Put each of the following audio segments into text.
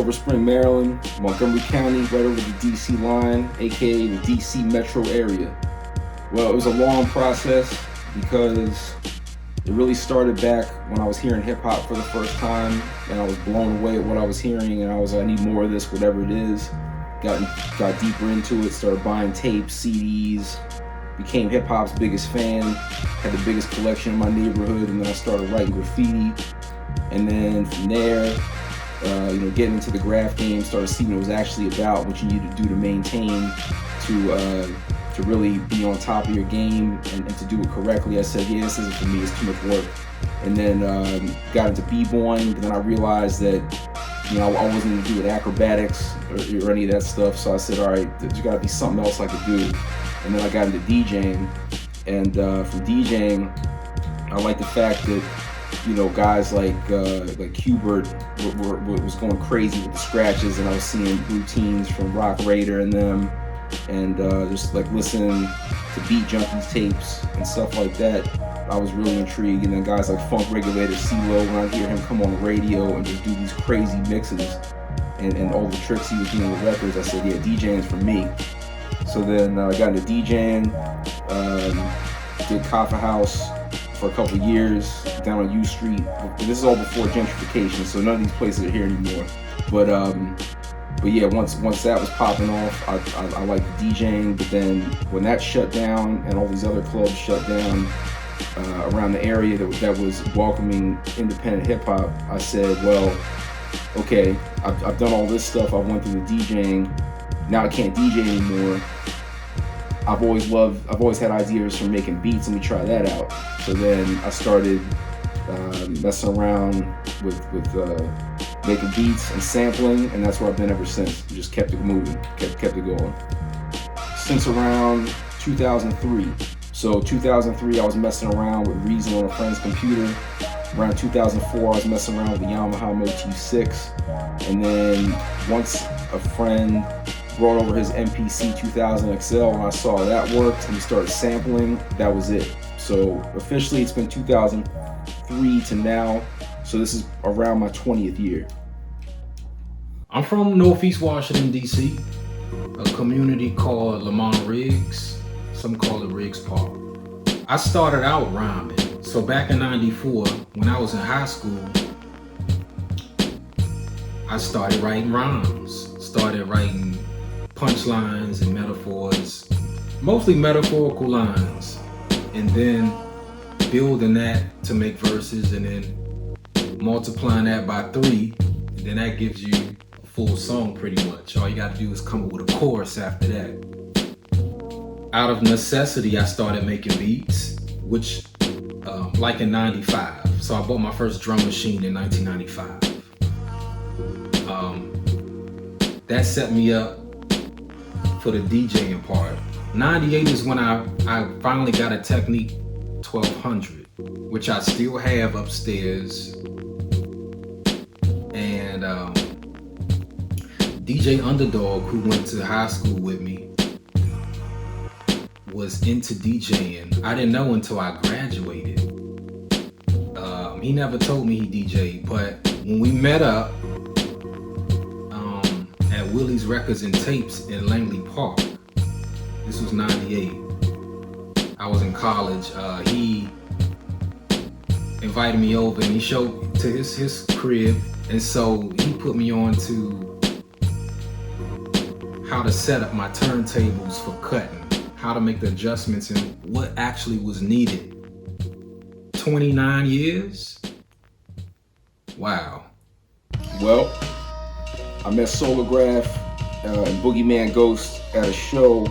Silver Spring, Maryland, Montgomery County, right over the DC line, aka the DC metro area. Well, it was a long process because it really started back when I was hearing hip hop for the first time, and I was blown away at what I was hearing, and I need more of this, whatever it is. Got deeper into it, started buying tapes, CDs, became hip hop's biggest fan, had the biggest collection in my neighborhood, and then I started writing graffiti. And then from there, getting into the graph game, started seeing what it was actually about, what you need to do to maintain, to really be on top of your game and to do it correctly. I said, yeah, this isn't for me, it's too much work. And then got into b-boying, but then I realized that I wasn't going to do it acrobatics or any of that stuff, so I said, all right, there's got to be something else I could do. And then I got into DJing, and from DJing, I like the fact that guys like Hubert was going crazy with the scratches, and I was seeing routines from Rock Raider and them, and just like listening to Beat Junkies tapes and stuff like that. I was really intrigued. And then guys like Funk Regulator, CeeLo, when I hear him come on the radio and just do these crazy mixes and all the tricks he was doing with records, I said, yeah, DJing's for me. So then I got into DJing, did Kaffa House for a couple years down on U Street. This is all before gentrification, so none of these places are here anymore. But yeah, once that was popping off, I liked the DJing. But then when that shut down and all these other clubs shut down around the area that was welcoming independent hip hop, I said, well, okay, I've done all this stuff. I went through the DJing. Now I can't DJ anymore. I've always had ideas for making beats. Let me try that out. So then I started messing around with making beats and sampling, and that's where I've been ever since. Just kept it moving, kept it going. Since around 2003. So 2003, I was messing around with Reason on a friend's computer. Around 2004, I was messing around with the Yamaha Motif 6. And then once a friend brought over his MPC 2000 XL, and I saw that worked, and we started sampling, that was it. So officially it's been 2003 to now, so this is around my 20th year. I'm from Northeast Washington, D.C., a community called Lamont Riggs. Some call it Riggs Park. I started out rhyming. So back in '94, when I was in high school, I started writing rhymes, started writing punchlines and metaphors, mostly metaphorical lines, and then building that to make verses, and then multiplying that by 3, and then that gives you a full song pretty much. All you gotta do is come up with a chorus after that. Out of necessity, I started making beats, which like in '95. So I bought my first drum machine in 1995. That set me up for the DJing part. '98 is when I finally got a Technique 1200, which I still have upstairs. And DJ Underdog, who went to high school with me, was into DJing. I didn't know until I graduated. He never told me he DJ'd, but when we met up at Willie's Records and Tapes in Langley Park, this was '98. I was in college. He invited me over and he showed to his crib, and so he put me on to how to set up my turntables for cutting, how to make the adjustments, and what actually was needed. 29 years? Wow. Well, I met Solograph and Boogeyman Ghost at a show,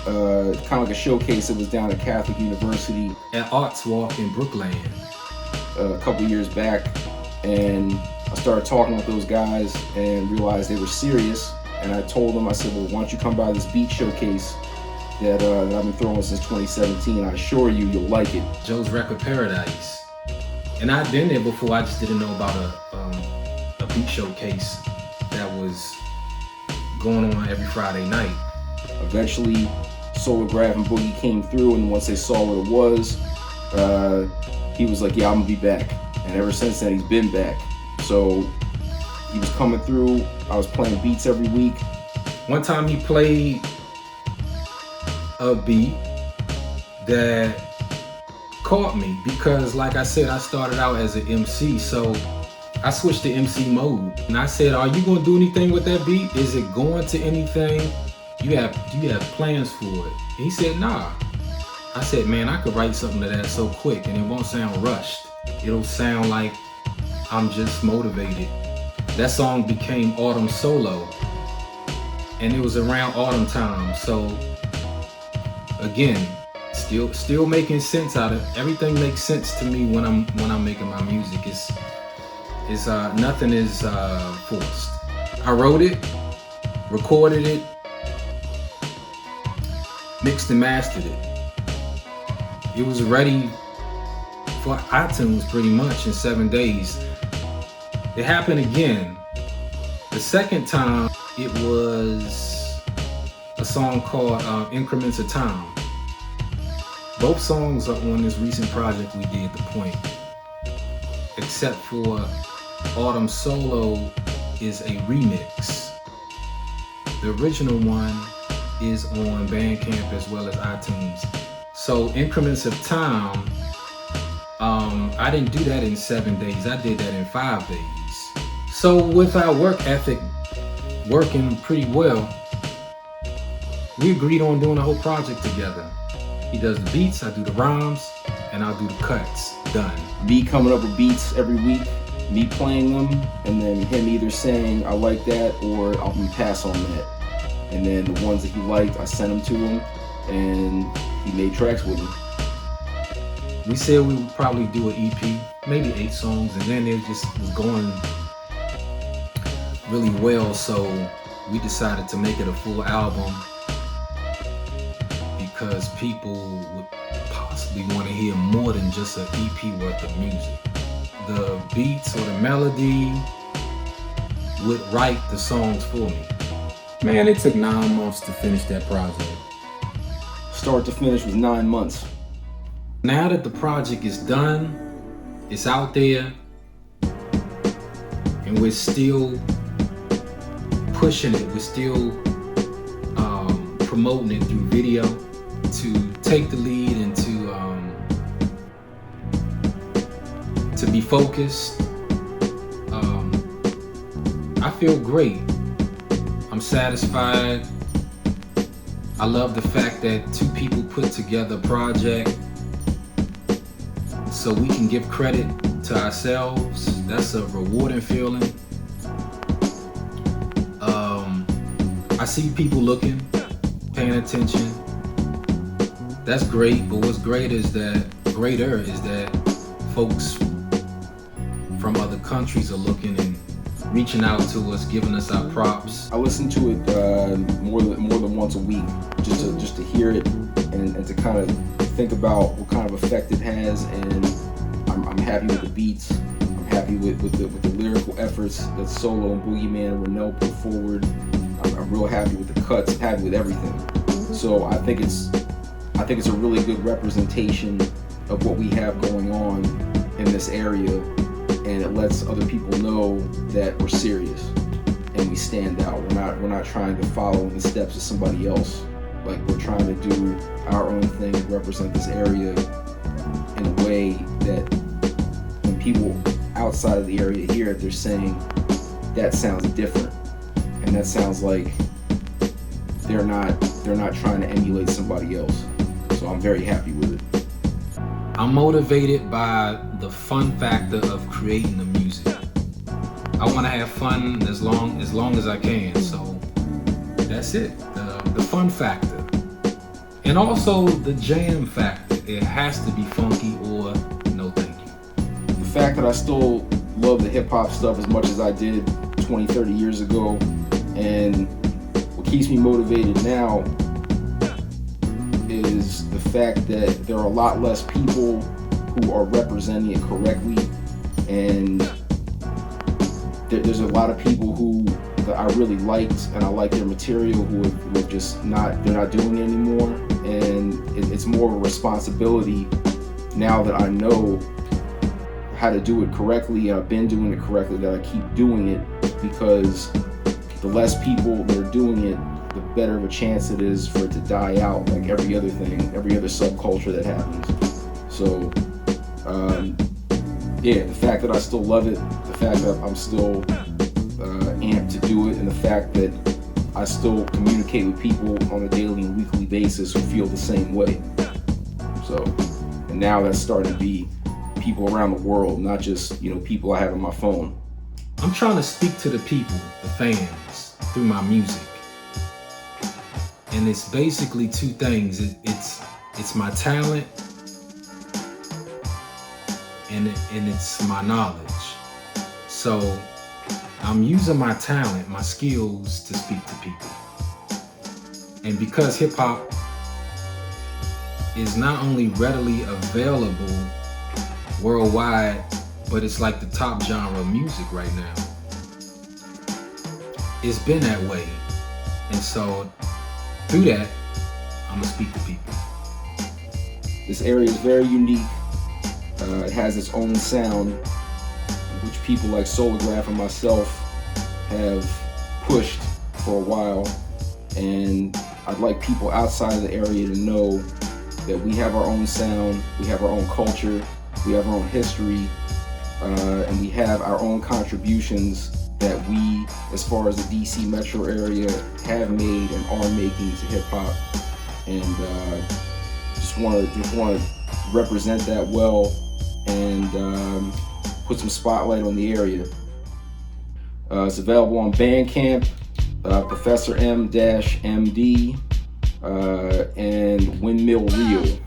kind of like a showcase that was down at Catholic University. At Arts Walk in Brookland. A couple years back, and I started talking with those guys and realized they were serious. And I told them, I said, well, why don't you come by this beat showcase that I've been throwing since 2017. I assure you, you'll like it. Joe's Record Paradise. And I'd been there before, I just didn't know about a beat showcase that was going on every Friday night. Eventually, Solograph and Boogie came through, and once they saw what it was, he was like, yeah, I'm gonna be back. And ever since then, he's been back. So He was coming through. I was playing beats every week. One time he played a beat that caught me because, like I said, I started out as an MC, so I switched to MC mode. And I said, "Are you gonna do anything with that beat? Is it going to anything? Do you have plans for it?" And he said, "Nah." I said, "Man, I could write something to that so quick, and it won't sound rushed. It'll sound like I'm just motivated." That song became Autumn Solo, and it was around autumn time. So again, still making sense out of everything. Makes sense to me when I'm making my music. It's nothing is forced. I wrote it, recorded it, mixed and mastered it. It was ready for iTunes pretty much in 7 days. It happened again. The second time, it was a song called Increments of Time. Both songs are on this recent project we did, The Point. Except for Autumn Solo is a remix. The original one is on Bandcamp as well as iTunes. So Increments of Time, I didn't do that in 7 days. I did that in 5 days. So with our work ethic working pretty well, we agreed on doing the whole project together. He does the beats, I do the rhymes, and I'll do the cuts. Done. Me coming up with beats every week, me playing them, and then him either saying I like that or I'm gonna pass on that. And then the ones that he liked, I sent them to him, and he made tracks with them. We said we would probably do an EP, maybe 8 songs, and then it just was going really well, so we decided to make it a full album because people would possibly want to hear more than just an EP worth of music. The beats or the melody would write the songs for me. Man, it took 9 months to finish that project. Start to finish was 9 months. Now that the project is done, it's out there, and we're still pushing it. We're still promoting it through video to take the lead and to be focused. I feel great. I'm satisfied. I love the fact that 2 people put together a project so we can give credit to ourselves. That's a rewarding feeling. I see people looking, paying attention. That's great, but what's greater is that folks from other countries are looking and reaching out to us, giving us our props. I listen to it more than once a week, just to hear it and to kind of think about what kind of effect it has. And I'm happy with the beats. I'm happy with the lyrical efforts that Solo and Boogeyman and Renell put forward. I'm real happy with the cuts. I'm happy with everything. So I think it's a really good representation of what we have going on in this area, and it lets other people know that we're serious and we stand out. We're not trying to follow in the steps of somebody else. Like, we're trying to do our own thing and represent this area in a way that when people outside of the area hear it, they're saying that sounds different, and that sounds like they're not trying to emulate somebody else. So I'm very happy with it. I'm motivated by the fun factor of creating the music. I want to have fun as long as I can. So that's it. The fun factor, and also the jam factor. It has to be funky or no thank you. The fact that I still love the hip hop stuff as much as I did 20, 30 years ago, and what keeps me motivated now is the fact that there are a lot less people who are representing it correctly, and there's a lot of people who that I really liked and I like their material who have just not doing it anymore, and it's more of a responsibility now that I know how to do it correctly and I've been doing it correctly, that I keep doing it, because the less people that are doing it, the better of a chance it is for it to die out, like every other thing, every other subculture that happens. So, yeah, the fact that I still love it, the fact that I'm still amped to do it, and the fact that I still communicate with people on a daily and weekly basis who feel the same way. So, and now that's starting to be people around the world, not just, people I have on my phone. I'm trying to speak to the people, the fans, through my music. And it's basically two things. It's my talent and it's my knowledge. So I'm using my talent, my skills to speak to people. And because hip hop is not only readily available worldwide, but it's like the top genre of music right now. It's been that way. And so through that, I'm gonna speak to people. This area is very unique. It has its own sound, which people like Solograph and myself have pushed for a while. And I'd like people outside of the area to know that we have our own sound, we have our own culture, we have our own history, and we have our own contributions that we, as far as the DC metro area, have made and are making to hip hop. And just want to represent that well and put some spotlight on the area. It's available on Bandcamp, Professor M-MD, and Windmill Reel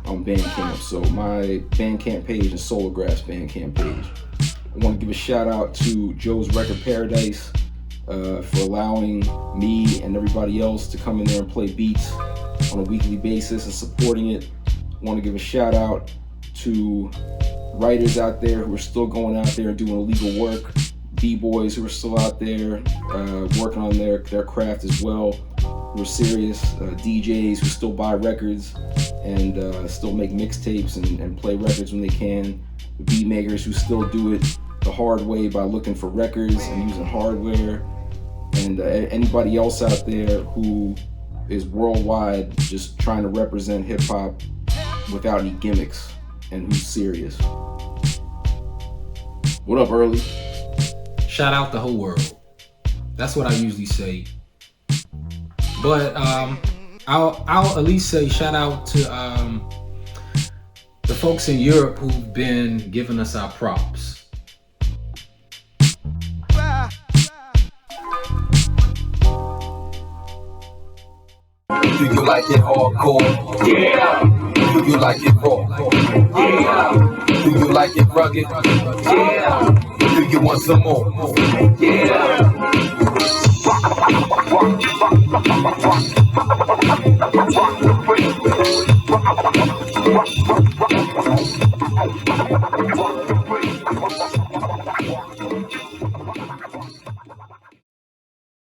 on Bandcamp. So my Bandcamp page and Solograph's Bandcamp page. I want to give a shout out to Joe's Record Paradise for allowing me and everybody else to come in there and play beats on a weekly basis and supporting it. I want to give a shout out to writers out there who are still going out there and doing illegal work, b-boys who are still out there working on their craft as well, who are serious, DJs who still buy records and still make mixtapes and play records when they can, the beat makers who still do it the hard way by looking for records and using hardware, and anybody else out there who is worldwide just trying to represent hip-hop without any gimmicks and who's serious. What up, Early? Shout out the whole world. That's what I usually say. But I'll at least say shout out to the folks in Europe who've been giving us our props. Do you like it hardcore? Yeah. Do you like it raw? Yeah. Do you like it rugged? Yeah. Do you want some more? Yeah.